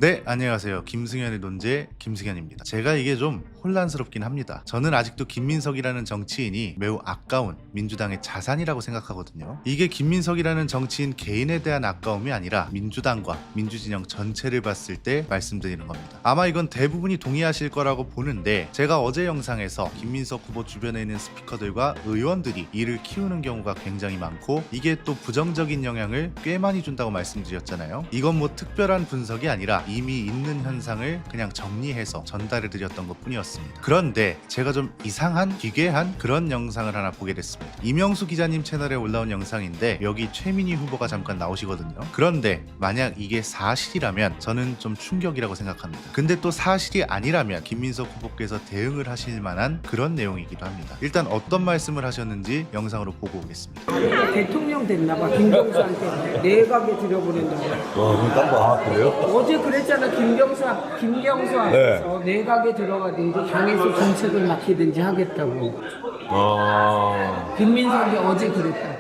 네, 안녕하세요. 김승현의 논제 김승현입니다. 제가 이게 좀 혼란스럽긴 합니다. 저는 아직도 김민석이라는 정치인이 매우 아까운 민주당의 자산이라고 생각하거든요. 이게 김민석이라는 정치인 개인에 대한 아까움이 아니라 민주당과 민주진영 전체를 봤을 때 말씀드리는 겁니다. 아마 이건 대부분이 동의하실 거라고 보는데, 제가 어제 영상에서 김민석 후보 주변에 있는 스피커들과 의원들이 이를 키우는 경우가 굉장히 많고, 이게 또 부정적인 영향을 꽤 많이 준다고 말씀드렸잖아요. 이건 뭐 특별한 분석이 아니라 이미 있는 현상을 그냥 정리해서 전달해 드렸던 것 뿐이었습니다. 그런데 제가 좀 이상한, 기괴한 그런 영상을 하나 보게 됐습니다. 이명수 기자님 채널에 올라온 영상인데 여기 최민희 후보가 잠깐 나오시거든요. 그런데 만약 이게 사실이라면 저는 좀 충격이라고 생각합니다. 근데 또 사실이 아니라면 김민석 후보께서 대응을 하실 만한 그런 내용이기도 합니다. 일단 어떤 말씀을 하셨는지 영상으로 보고 오겠습니다. 대통령 됐나봐. 김경수한테 내각에 들여보낸다고. 그래요? 어제 그랬잖아. 김경수 앞에서 내각에 들어가든지 당에서 정책을 맡기든지 하겠다고. 김민석이 어제 그랬다.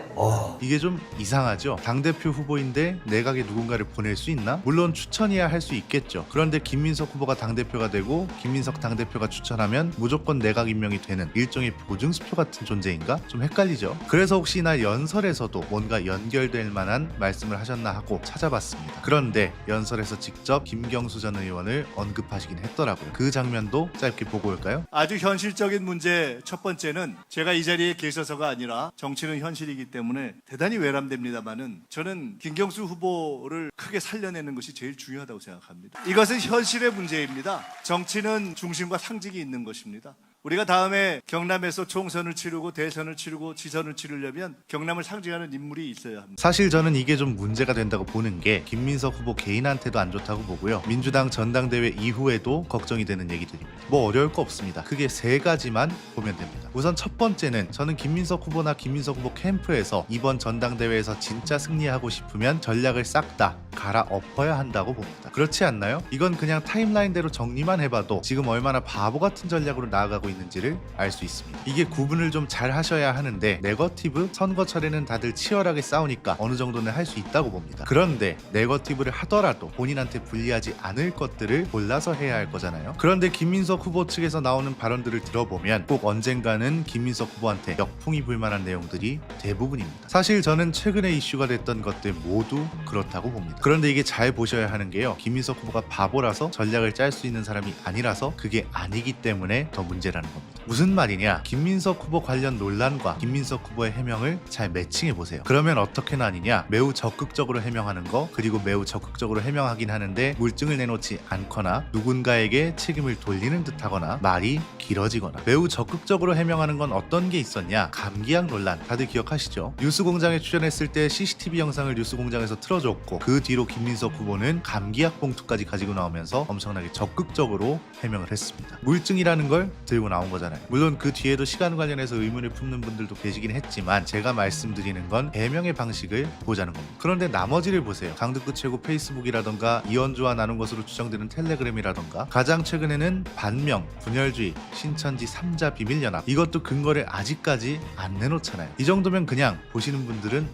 이게 좀 이상하죠? 당대표 후보인데 내각에 누군가를 보낼 수 있나? 물론 추천이야 할 수 있겠죠. 그런데 김민석 후보가 당대표가 되고 김민석 당대표가 추천하면 무조건 내각 임명이 되는 일종의 보증수표 같은 존재인가? 좀 헷갈리죠? 그래서 혹시나 연설에서도 뭔가 연결될 만한 말씀을 하셨나 하고 찾아봤습니다. 그런데 연설에서 직접 김경수 전 의원을 언급하시긴 했더라고요. 그 장면도 짧게 보고 올까요? 아주 현실적인 문제 첫 번째는 제가 이 자리에 계셔서가 아니라 정치는 현실이기 때문에 대단히 외람됩니다만은 저는 김경수 후보를 크게 살려내는 것이 제일 중요하다고 생각합니다. 이것은 현실의 문제입니다. 정치는 중심과 상직이 있는 것입니다. 우리가 다음에 경남에서 총선을 치르고 대선을 치르고 지선을 치르려면 경남을 상징하는 인물이 있어야 합니다. 사실 저는 이게 좀 문제가 된다고 보는 게 김민석 후보 개인한테도 안 좋다고 보고요. 민주당 전당대회 이후에도 걱정이 되는 얘기들입니다. 뭐 어려울 거 없습니다. 크게 세 가지만 보면 됩니다. 우선 첫 번째는 저는 김민석 후보나 김민석 후보 캠프에서 이번 전당대회에서 진짜 승리하고 싶으면 전략을 싹 다 갈아엎어야 한다고 봅니다. 그렇지 않나요? 이건 그냥 타임라인대로 정리만 해봐도 지금 얼마나 바보 같은 전략으로 나아가고 있는지를 알 수 있습니다. 이게 구분을 좀 잘 하셔야 하는데, 네거티브, 선거철에는 다들 치열하게 싸우니까 어느 정도는 할 수 있다고 봅니다. 그런데 네거티브를 하더라도 본인한테 불리하지 않을 것들을 골라서 해야 할 거잖아요. 그런데 김민석 후보 측에서 나오는 발언들을 들어보면 꼭 언젠가는 김민석 후보한테 역풍이 불만한 내용들이 대부분입니다. 사실 저는 최근에 이슈가 됐던 것들 모두 그렇다고 봅니다. 그런데 이게 잘 보셔야 하는 게요, 김민석 후보가 바보라서 전략을 짤 수 있는 사람이 아니라서 그게 아니기 때문에 더 문제라는 겁니다. 무슨 말이냐? 김민석 후보 관련 논란과 김민석 후보의 해명을 잘 매칭해보세요. 그러면 어떻게 나뉘냐? 매우 적극적으로 해명하는 거, 그리고 매우 적극적으로 해명하긴 하는데 물증을 내놓지 않거나 누군가에게 책임을 돌리는 듯 하거나 말이 길어지거나. 매우 적극적으로 해명하는 건 어떤 게 있었냐? 감기약 논란 다들 기억하시죠? 뉴스공장에 출연했을 때 CCTV 영상을 뉴스공장에서 틀어줬고, 그 뒤로 김민석 후보는 감기약 봉투까지 가지고 나오면서 엄청나게 적극적으로 해명을 했습니다. 물증이라는 걸 들고 나온 거잖아요. 물론 그 뒤에도 시간 관련해서 의문을 품는 분들도 계시긴 했지만, 제가 말씀드리는 건 해명의 방식을 보자는 겁니다. 그런데 나머지를 보세요. 강득구 최고 페이스북이라던가 이현주와 나눈 것으로 추정되는 텔레그램이라던가, 가장 최근에는 반명, 분열주의, 신천지 3자 비밀연합, 이것도 근거를 아직까지 안 내놓잖아요. 이 정도면 그냥 보시는 분들은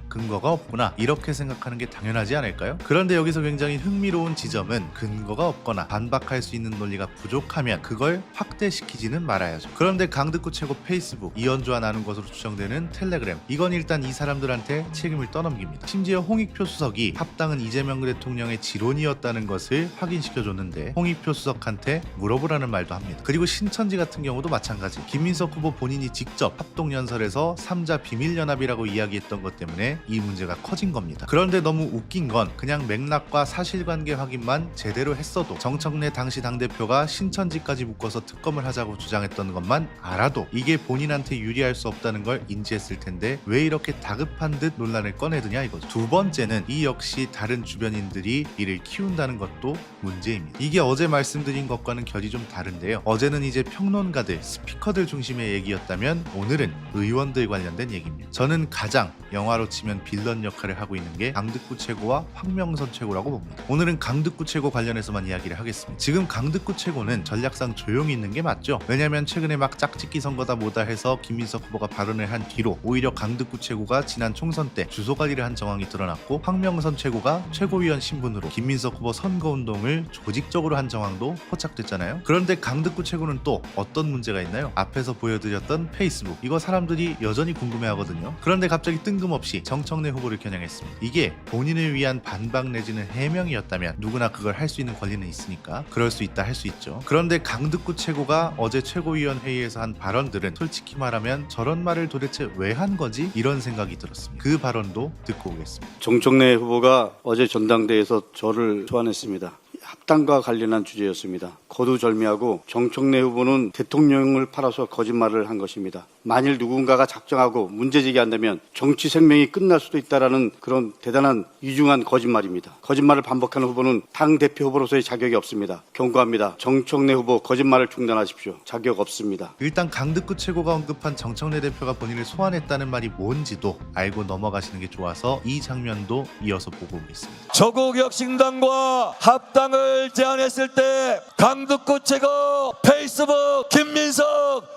근거가 없구나 이렇게 생각하는 게 당연하지 않을까요? 그런데 여기서 굉장히 흥미로운 지점은 근거가 없거나 반박할 수 있는 논리가 부족하면 그걸 확대시키지는 말아야죠. 그런데 강득구 최고 페이스북, 이현주와 나눈 것으로 추정되는 텔레그램, 이건 일단 이 사람들한테 책임을 떠넘깁니다. 심지어 홍익표 수석이 합당은 이재명 대통령의 지론이었다는 것을 확인시켜줬는데 홍익표 수석한테 물어보라는 말도 합니다. 그리고 신천지 같은 경우도 마찬가지. 김민석 후보 본인이 직접 합동연설에서 3자 비밀연합이라고 이야기했던 것 때문에 이 문제가 커진 겁니다. 그런데 너무 웃긴 건 그냥 맥락과 사실관계 확인만 제대로 했어도 정청래 당시 당대표가 신천지까지 묶어서 특검을 하자고 주장했던 것만 알아도 이게 본인한테 유리할 수 없다는 걸 인지했을 텐데 왜 이렇게 다급한 듯 논란을 꺼내드냐 이거죠. 두 번째는 이 역시 다른 주변인들이 이를 키운다는 것도 문제입니다. 이게 어제 말씀드린 것과는 결이 좀 다른데요. 어제는 이제 평론가들, 스피커들 중심의 얘기였다면 오늘은 의원들 관련된 얘기입니다. 저는 가장 영화로 치면 빌런 역할을 하고 있는 게 강득구 최고와 황명선 최고라고 봅니다. 오늘은 강득구 최고 관련해서만 이야기를 하겠습니다. 지금 강득구 최고는 전략상 조용히 있는 게 맞죠? 왜냐면 최근에 막 짝짓기 선거다 뭐다 해서 김민석 후보가 발언을 한 뒤로 오히려 강득구 최고가 지난 총선 때 주소관리를 한 정황이 드러났고 황명선 최고가 최고위원 신분으로 김민석 후보 선거운동을 조직적으로 한 정황도 포착됐잖아요. 그런데 강득구 최고는 또 어떤 문제가 있나요? 앞에서 보여드렸던 페이스북, 이거 사람들이 여전히 궁금해하거든요. 그런데 갑자기 뜬금없이 정청래 후보를 겨냥했습니다. 이게 본인을 위한 반박 내지는 해명이었다면 누구나 그걸 할 수 있는 권리는 있으니까 그럴 수 있다 할 수 있죠. 그런데 강득구 최고가 어제 최고위원 회의에서 한 발언들은 솔직히 말하면 저런 말을 도대체 왜 한 거지? 이런 생각이 들었습니다. 그 발언도 듣고 오겠습니다. 정청래 후보가 어제 전당대회에서 저를 소환했습니다. 합당과 관련한 주제였습니다. 거두절미하고 정청래 후보는 대통령을 팔아서 거짓말을 한 것입니다. 만일 누군가가 작정하고 문제제기한다면 정치 생명이 끝날 수도 있다라는 그런 대단한 이중한 거짓말입니다. 거짓말을 반복하는 후보는 당대표 후보로서의 자격이 없습니다. 경고합니다. 정청래 후보 거짓말을 중단하십시오. 자격 없습니다. 일단 강득구 최고가 언급한 정청래 대표가 본인을 소환했다는 말이 뭔지도 알고 넘어가시는 게 좋아서 이 장면도 이어서 보고 오겠습니다. 저국혁신당과 합당을 제안했을 때 강득구 최고 페이스북 김민석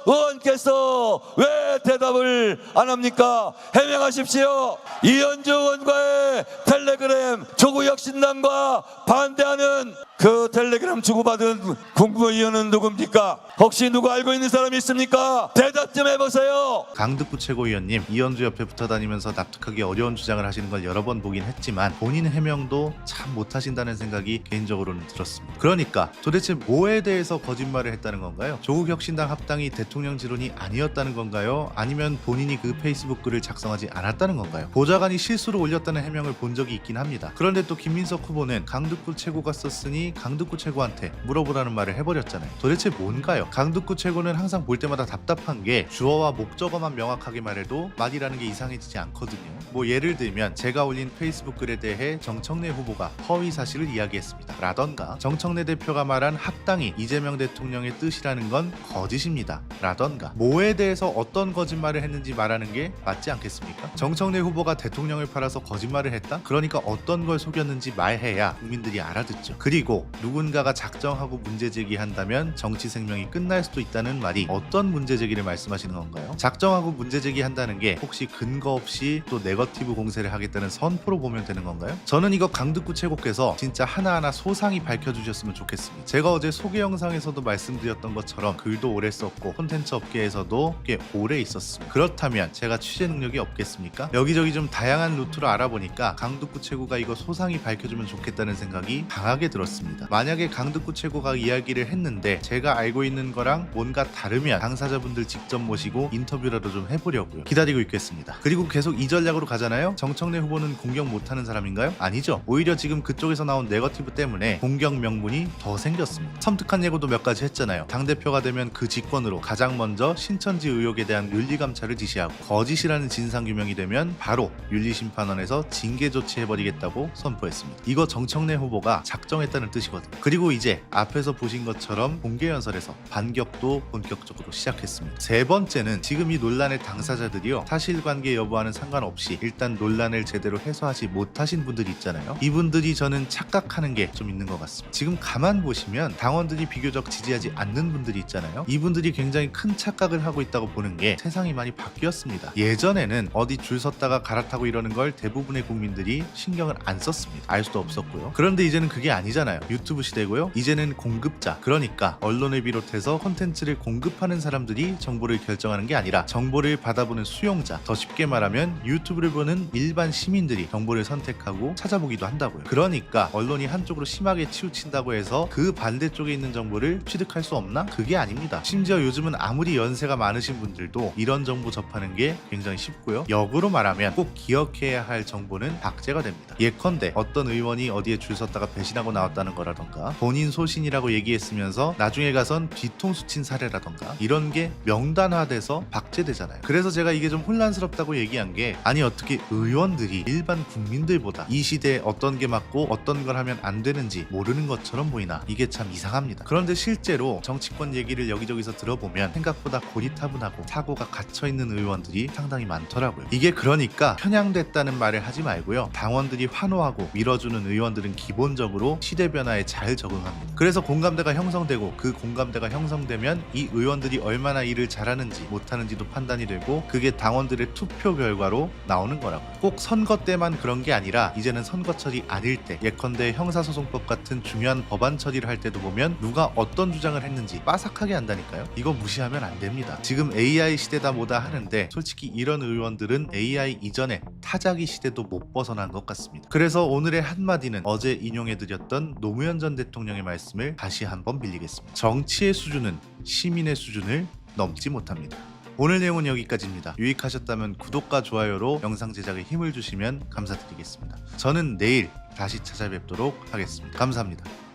의원께서 왜 대답을 안 합니까? 해명하십시오. 이현주 의원과의 텔레그램 조국혁신당과 반대하는 그 텔레그램 주고받은 국무위원은 누굽니까? 혹시 누구 알고 있는 사람이 있습니까? 대답 좀 해보세요. 강득구 최고위원님, 이현주 옆에 붙어 다니면서 납득하기 어려운 주장을 하시는 걸 여러 번 보긴 했지만 본인 해명도 참 못하신다는 생각이 개인적으로는 들었습니다. 그러니까 도대체 뭐에 대해서 거짓말을 했다는 건가요? 조국혁신당 합당이 대통령 지론이 아니었다는 건가요? 아니면 본인이 그 페이스북 글을 작성하지 않았다는 건가요? 보좌관이 실수로 올렸다는 해명을 본 적이 있긴 합니다. 그런데 또 김민석 후보는 강득구 최고가 썼으니 강득구 최고한테 물어보라는 말을 해버렸잖아요. 도대체 뭔가요? 강득구 최고는 항상 볼 때마다 답답한 게 주어와 목적어만 명확하게 말해도 말이라는 게 이상해지지 않거든요. 뭐 예를 들면 제가 올린 페이스북 글에 대해 정청래 후보가 허위 사실을 이야기했습니다 라던가, 정청래 대표가 말한 합당이 이재명 대통령의 뜻이라는 건 거짓입니다 라던가, 뭐에 대해서 어떤 거짓말을 했는지 말하는 게 맞지 않겠습니까? 정청래 후보가 대통령을 팔아서 거짓말을 했다? 그러니까 어떤 걸 속였는지 말해야 국민들이 알아듣죠. 그리고 누군가가 작정하고 문제제기한다면 정치 생명이 끝날 수도 있다는 말이 어떤 문제제기를 말씀하시는 건가요? 작정하고 문제제기한다는 게 혹시 근거 없이 또 네거티브 공세를 하겠다는 선포로 보면 되는 건가요? 저는 이거 강득구 최고께서 진짜 하나하나 소상히 밝혀주셨으면 좋겠습니다. 제가 어제 소개 영상에서도 말씀드렸던 것처럼 글도 오래 썼고 콘텐츠 업계에서도 꽤 오래 있었습니다. 그렇다면 제가 취재 능력이 없겠습니까? 여기저기 좀 다양한 루트로 알아보니까 강득구 최고가 이거 소상히 밝혀주면 좋겠다는 생각이 강하게 들었습니다. 만약에 강득구 최고가 이야기를 했는데 제가 알고 있는 거랑 뭔가 다르면 당사자분들 직접 모시고 인터뷰라도 좀 해보려고요. 기다리고 있겠습니다. 그리고 계속 이 전략으로 가잖아요. 정청래 후보는 공격 못하는 사람인가요? 아니죠. 오히려 지금 그쪽에서 나온 네거티브 때문에 공격 명분이 더 생겼습니다. 섬뜩한 예고도 몇 가지 했잖아요. 당대표가 되면 그 직권으로 가장 먼저 신천지 의혹에 대한 윤리감찰을 지시하고, 거짓이라는 진상규명이 되면 바로 윤리심판원에서 징계 조치해버리겠다고 선포했습니다. 이거 정청래 후보가 작정했다는 뜻이거든요. 그리고 이제 앞에서 보신 것처럼 공개연설에서 반격도 본격적으로 시작했습니다. 세 번째는 지금 이 논란의 당사자들이요, 사실관계 여부와는 상관없이 일단 논란을 제대로 해소하지 못하신 분들이 있잖아요. 이분들이 저는 착각하는 게 좀 있는 것 같습니다. 지금 가만 보시면 당원들이 비교적 지지하지 않는 분들이 있잖아요. 이분들이 굉장히 큰 착각을 하고 있다고 보는 게 세상이 많이 바뀌었습니다. 예전에는 어디 줄 섰다가 갈아타고 이러는 걸 대부분의 국민들이 신경을 안 썼습니다. 알 수도 없었고요. 그런데 이제는 그게 아니잖아요. 유튜브 시대고요. 이제는 공급자, 그러니까 언론을 비롯해서 콘텐츠를 공급하는 사람들이 정보를 결정하는 게 아니라 정보를 받아보는 수용자, 더 쉽게 말하면 유튜브를 보는 일반 시민들이 정보를 선택하고 찾아보기도 한다고요. 그러니까 언론이 한쪽으로 심하게 치우친다고 해서 그 반대쪽에 있는 정보를 취득할 수 없나? 그게 아닙니다. 심지어 요즘은 아무리 연세가 많으신 분들도 이런 정보 접하는 게 굉장히 쉽고요. 역으로 말하면 꼭 기억해야 할 정보는 박제가 됩니다. 예컨대 어떤 의원이 어디에 줄 섰다가 배신하고 나왔다는 거라던가, 본인 소신이라고 얘기했으면서 나중에 가선 뒤통수 친 사례라던가, 이런 게 명단화돼서 박제되잖아요. 그래서 제가 이게 좀 혼란스럽다고 얘기한 게, 아니 어떻게 의원들이 일반 국민들보다 이 시대에 어떤 게 맞고 어떤 걸 하면 안 되는지 있는지 모르는 것처럼 보이나 이게 참 이상합니다. 그런데 실제로 정치권 얘기를 여기저기서 들어보면 생각보다 고리타분하고 사고가 갇혀있는 의원들이 상당히 많더라고요. 이게 그러니까 편향됐다는 말을 하지 말고요. 당원들이 환호하고 밀어주는 의원들은 기본적으로 시대 변화에 잘 적응합니다. 그래서 공감대가 형성되고 그 공감대가 형성되면 이 의원들이 얼마나 일을 잘하는지 못하는지도 판단이 되고 그게 당원들의 투표 결과로 나오는 거라고. 꼭 선거 때만 그런 게 아니라 이제는 선거철이 아닐 때 예컨대 형사소송법 같은 중요한 법안 처리를 할 때도 보면 누가 어떤 주장을 했는지 빠삭하게 한다니까요. 이거 무시하면 안 됩니다. 지금 AI 시대다 뭐다 하는데 솔직히 이런 의원들은 AI 이전에 타자기 시대도 못 벗어난 것 같습니다. 그래서 오늘의 한마디는 어제 인용해드렸던 노무현 전 대통령의 말씀을 다시 한번 빌리겠습니다. 정치의 수준은 시민의 수준을 넘지 못합니다. 오늘 내용은 여기까지입니다. 유익하셨다면 구독과 좋아요로 영상 제작에 힘을 주시면 감사드리겠습니다. 저는 내일 다시 찾아뵙도록 하겠습니다. 감사합니다.